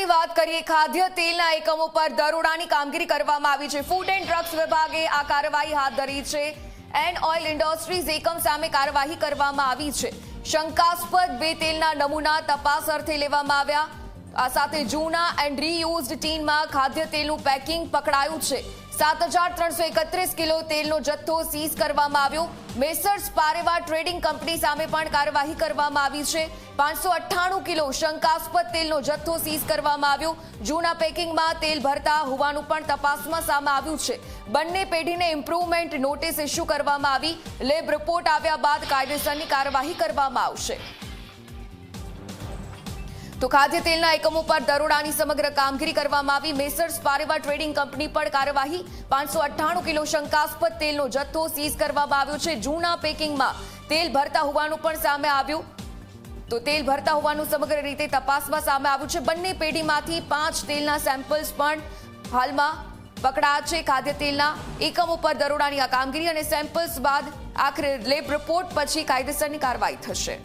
મહત્વની વાત કરીએ, ખાદ્ય તેલના એકમો પર દરોડાની કામગીરી કરવામાં આવી છે। ફૂડ એન્ડ ડ્રગ્સ વિભાગે આ કાર્યવાહી હાથ ધરી છે। એન્ડ ઓઇલ ઇન્ડસ્ટ્રીઝ એકમ સામે કાર્યવાહી કરવામાં આવી છે। શંકાસ્પદ 2 તેલના નમૂના તપાસ અર્થે લેવામાં આવ્યા। આ સાથે જૂના એન્ડ રીયુઝડ ટીનમાં ખાદ્ય તેલનું પેકિંગ પકડાયું છે। 7331 કિલો તેલનો જથ્થો સીઝ કરવામાં આવ્યો। મેસર્સ પારેવા ટ્રેડિંગ કંપની સામે પણ કાર્યવાહી કરવામાં આવી છે। 598 કિલો શંકાસ્પદ તેલનો જથ્થો સીઝ કરવામાં આવ્યો। જૂના પેકિંગમાં તેલ ભરતા હોવાનું પણ તપાસમાં સામે આવ્યું છે। બંને પેઢીને ઇમ્પ્રુવમેન્ટ નોટિસ ઇસ્યુ કરવામાં આવી। લેબ રિપોર્ટ આવ્યા બાદ કાયદેસરની કાર્યવાહી કરવામાં આવશે। તો ખાદ્ય તેલના એકમો પર દરોડાની સમગ્ર કામગીરી કરવામાં આવી। મેસર્સ પારેવા ટ્રેડિંગ કંપની પર કાર્યવાહી। 598 કિલો શંકાસ્પદ તેલનો જથ્થો સીઝ કરવામાં આવ્યો છે। જૂના પેકિંગમાં તેલ ભરતા હોવાનું પણ સામે આવ્યું। તો તેલ ભરતા હોવાનું સમગ્ર રીતે તપાસમાં સામે આવ્યું છે। બંને પેઢીમાંથી 5 તેલના સેમ્પલ્સ પણ હાલમાં પકડાયા છે। ખાદ્ય તેલના એકમો પર દરોડાની આ કામગીરી અને સેમ્પલ્સ બાદ આખરે લેબ રિપોર્ટ પછી કાયદેસરની કાર્યવાહી થશે।